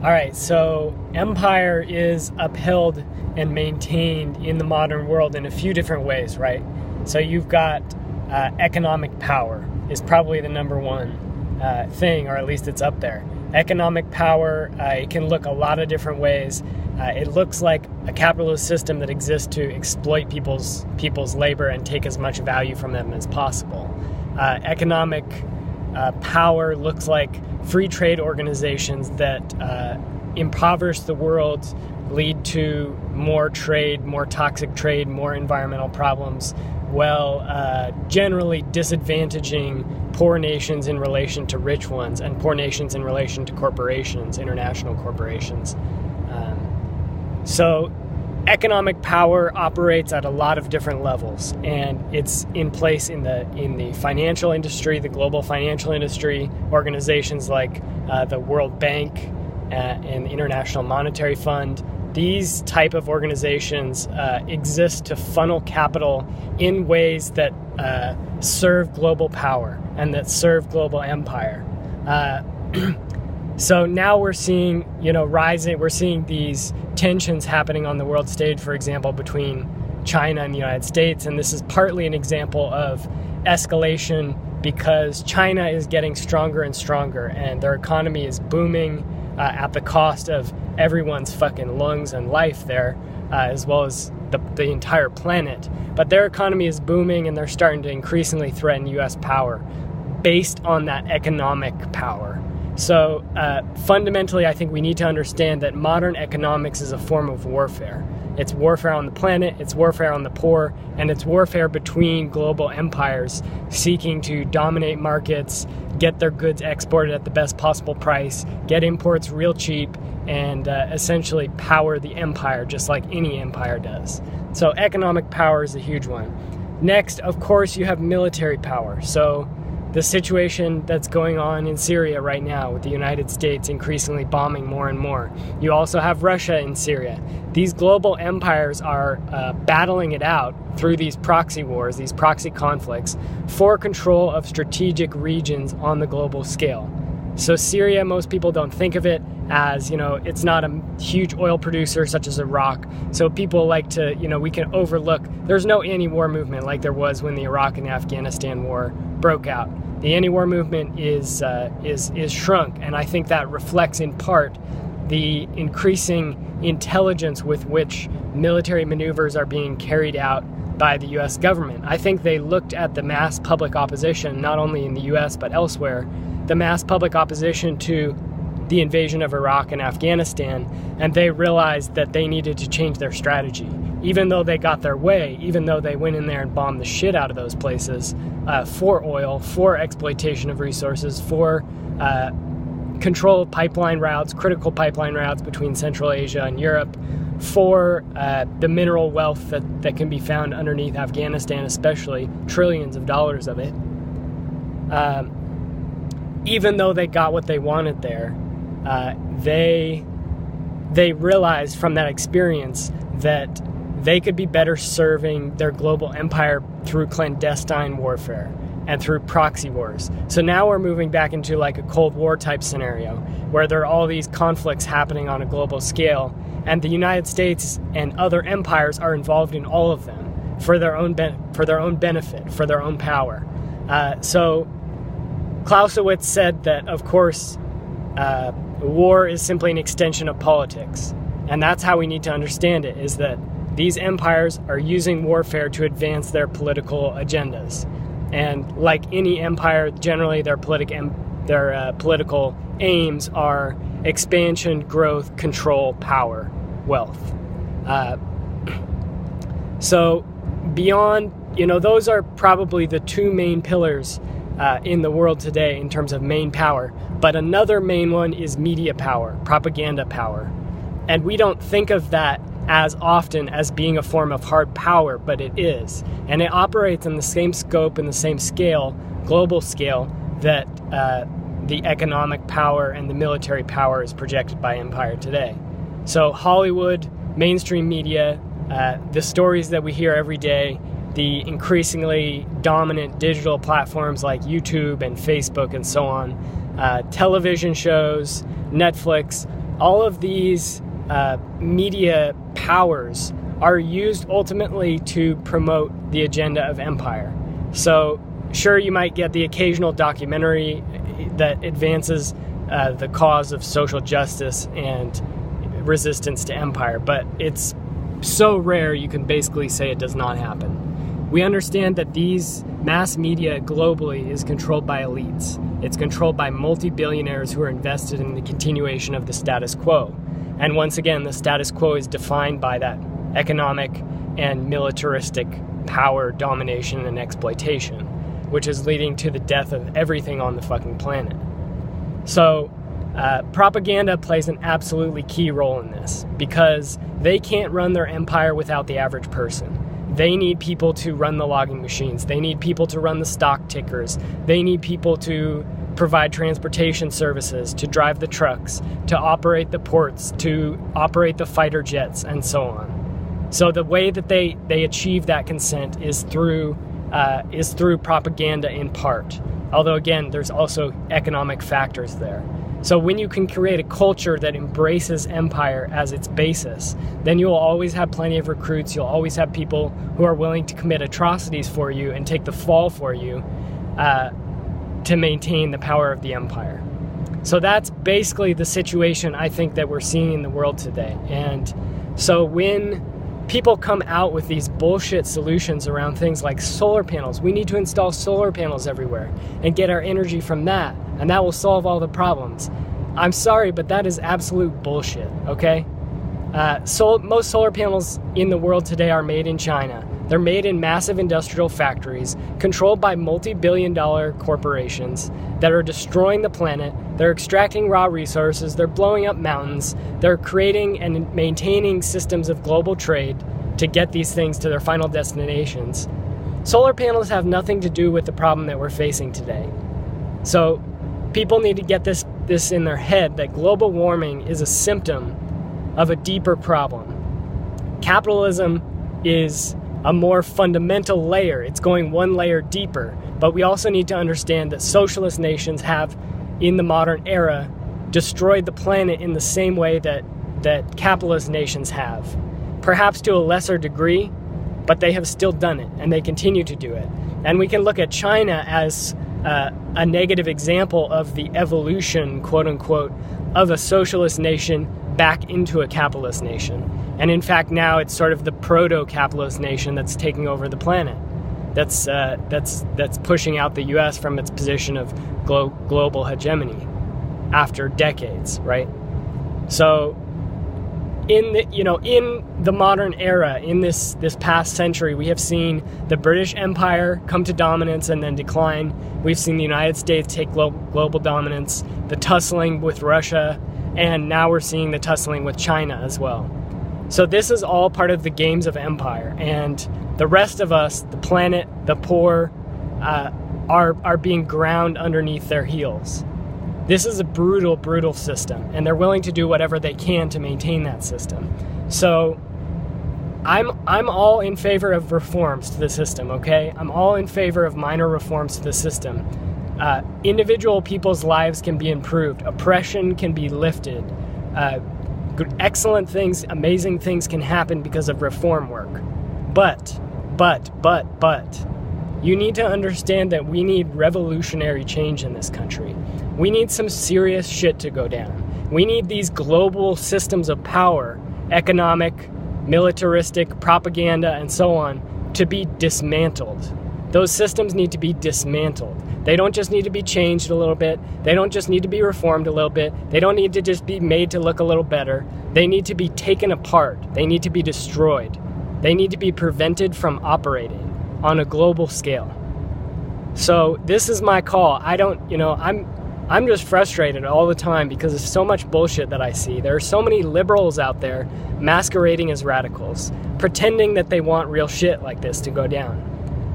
All right, so empire is upheld and maintained in the modern world in a few different ways, right? So you've got economic power is probably the number one thing, or at least it's up there. Economic power, it can look a lot of different ways. It looks like a capitalist system that exists to exploit people's labor and take as much value from them as possible. Economic power looks like free trade organizations that impoverish the world, lead to more trade, more toxic trade, more environmental problems, generally disadvantaging poor nations in relation to rich ones and poor nations in relation to corporations, international corporations. So economic power operates at a lot of different levels, and it's in place in the financial industry, the global financial industry, organizations like the World Bank and the International Monetary Fund. These type of organizations exist to funnel capital in ways that serve global power and that serve global empire. So now we're seeing, rising. We're seeing these tensions happening on the world stage, for example, between China and the United States, and this is partly an example of escalation because China is getting stronger and stronger, and their economy is booming at the cost of everyone's fucking lungs and life there, as well as the entire planet. But their economy is booming, and they're starting to increasingly threaten U.S. power based on that economic power. So fundamentally, I think we need to understand that modern economics is a form of warfare. It's warfare on the planet, it's warfare on the poor, and it's warfare between global empires seeking to dominate markets, get their goods exported at the best possible price, get imports real cheap, and essentially power the empire just like any empire does. So economic power is a huge one. Next, of course, you have military power. So the situation that's going on in Syria right now with the United States increasingly bombing more and more. You also have Russia in Syria. These global empires are battling it out through these proxy wars, these proxy conflicts, for control of strategic regions on the global scale. So Syria, most people don't think of it as, it's not a huge oil producer such as Iraq. So people like to, we can overlook, there's no anti-war movement like there was when the Iraq and Afghanistan war broke out. The anti-war movement is shrunk, and I think that reflects in part the increasing intelligence with which military maneuvers are being carried out by the U.S. government. I think they looked at the mass public opposition, not only in the U.S. but elsewhere, the mass public opposition to the invasion of Iraq and Afghanistan, and they realized that they needed to change their strategy. Even though they got their way, even though they went in there and bombed the shit out of those places for oil, for exploitation of resources, for control of pipeline routes, critical pipeline routes between Central Asia and Europe, for the mineral wealth that can be found underneath Afghanistan, especially trillions of dollars of it. Even though they got what they wanted there, they realized from that experience that they could be better serving their global empire through clandestine warfare and through proxy wars. So now we're moving back into like a Cold War type scenario where there are all these conflicts happening on a global scale, and the United States and other empires are involved in all of them for their own benefit, for their own power. So Clausewitz said that, of course, war is simply an extension of politics. And that's how we need to understand it, is that these empires are using warfare to advance their political agendas. And like any empire, generally their political aims are expansion, growth, control, power, wealth. So beyond, those are probably the two main pillars in the world today in terms of main power. But another main one is media power, propaganda power. And we don't think of that as often as being a form of hard power, but it is. And it operates in the same scope and the same scale, global scale, that the economic power and the military power is projected by empire today. So Hollywood, mainstream media, the stories that we hear every day, the increasingly dominant digital platforms like YouTube and Facebook and so on, television shows, Netflix, all of these media powers are used ultimately to promote the agenda of empire. So sure, you might get the occasional documentary that advances the cause of social justice and resistance to empire, but it's so rare you can basically say it does not happen. We understand that these mass media globally is controlled by elites. It's controlled by multi-billionaires who are invested in the continuation of the status quo. And once again, the status quo is defined by that economic and militaristic power, domination, and exploitation, which is leading to the death of everything on the fucking planet. So propaganda plays an absolutely key role in this because they can't run their empire without the average person. They need people to run the logging machines. They need people to run the stock tickers. They need people to provide transportation services, to drive the trucks, to operate the ports, to operate the fighter jets, and so on. So the way that they achieve that consent is through propaganda in part. Although again, there's also economic factors there. So when you can create a culture that embraces empire as its basis, then you'll always have plenty of recruits. You'll always have people who are willing to commit atrocities for you and take the fall for you to maintain the power of the empire. So that's basically the situation I think that we're seeing in the world today. And so when people come out with these bullshit solutions around things like solar panels, we need to install solar panels everywhere and get our energy from that, and that will solve all the problems. I'm sorry, but that is absolute bullshit, okay? Most solar panels in the world today are made in China. They're made in massive industrial factories controlled by multi-billion-dollar corporations that are destroying the planet. They're extracting raw resources. They're blowing up mountains. They're creating and maintaining systems of global trade to get these things to their final destinations. Solar panels have nothing to do with the problem that we're facing today. So people need to get this in their head that global warming is a symptom of a deeper problem. Capitalism is a more fundamental layer. It's going one layer deeper. But we also need to understand that socialist nations have, in the modern era, destroyed the planet in the same way that capitalist nations have. Perhaps to a lesser degree, but they have still done it, and they continue to do it. And we can look at China as a negative example of the evolution, quote-unquote, of a socialist nation back into a capitalist nation. And in fact, now it's sort of the proto-capitalist nation that's taking over the planet. That's pushing out the U.S. from its position of global hegemony after decades, right? So, in the modern era, in this past century, we have seen the British Empire come to dominance and then decline. We've seen the United States take global dominance, the tussling with Russia, and now we're seeing the tussling with China as well. So this is all part of the games of empire, and the rest of us, the planet, the poor, are being ground underneath their heels. This is a brutal, brutal system, and they're willing to do whatever they can to maintain that system. So I'm all in favor of reforms to the system, okay? I'm all in favor of minor reforms to the system. Individual people's lives can be improved. Oppression can be lifted. Excellent things, amazing things can happen because of reform work. But, you need to understand that we need revolutionary change in this country. We need some serious shit to go down. We need these global systems of power, economic, militaristic, propaganda, and so on, to be dismantled. Those systems need to be dismantled. They don't just need to be changed a little bit. They don't just need to be reformed a little bit. They don't need to just be made to look a little better. They need to be taken apart. They need to be destroyed. They need to be prevented from operating on a global scale. So this is my call. I'm just frustrated all the time because there's so much bullshit that I see. There are so many liberals out there masquerading as radicals, pretending that they want real shit like this to go down.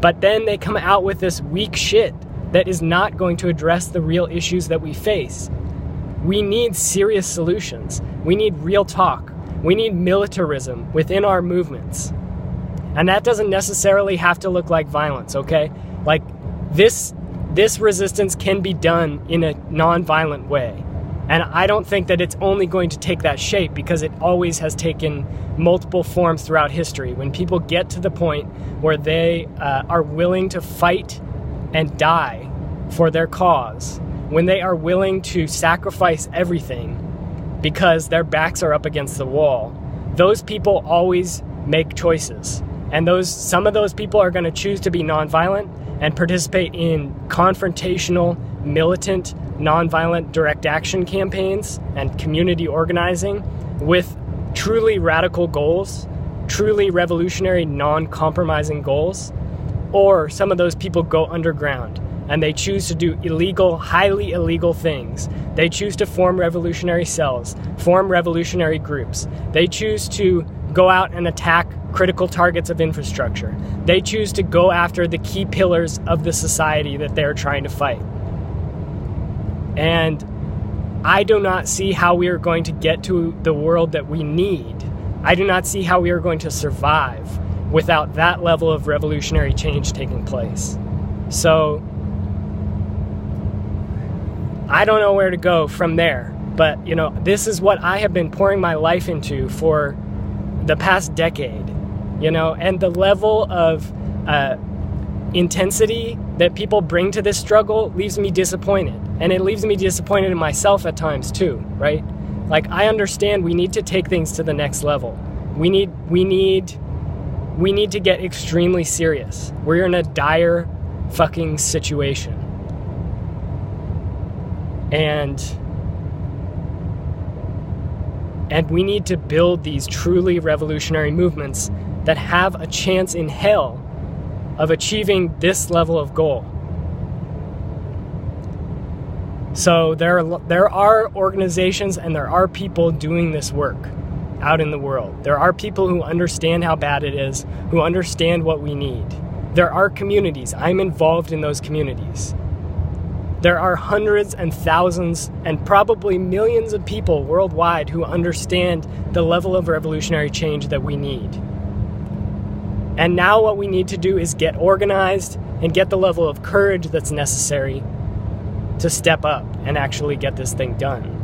But then they come out with this weak shit that is not going to address the real issues that we face. We need serious solutions. We need real talk. We need militarism within our movements. And that doesn't necessarily have to look like violence, okay? Like, this resistance can be done in a non-violent way. And I don't think that it's only going to take that shape, because it always has taken multiple forms throughout history. When people get to the point where they are willing to fight and die for their cause, when they are willing to sacrifice everything because their backs are up against the wall, those people always make choices. And some of those people are going to choose to be nonviolent and participate in confrontational, militant, nonviolent direct action campaigns and community organizing with truly radical goals, truly revolutionary, non-compromising goals. Or some of those people go underground and they choose to do illegal, highly illegal things. They choose to form revolutionary cells, form revolutionary groups. They choose to go out and attack critical targets of infrastructure. They choose to go after the key pillars of the society that they're trying to fight. And I do not see how we are going to get to the world that we need. I do not see how we are going to survive without that level of revolutionary change taking place. So I don't know where to go from there. But, this is what I have been pouring my life into for the past decade, and the level of intensity that people bring to this struggle leaves me disappointed. And it leaves me disappointed in myself at times too, right? Like, I understand we need to take things to the next level. We need to get extremely serious. We're in a dire fucking situation. And we need to build these truly revolutionary movements that have a chance in hell of achieving this level of goal. So there are organizations and there are people doing this work out in the world. There are people who understand how bad it is, who understand what we need. There are communities. I'm involved in those communities. There are hundreds and thousands and probably millions of people worldwide who understand the level of revolutionary change that we need. And now what we need to do is get organized and get the level of courage that's necessary to step up and actually get this thing done.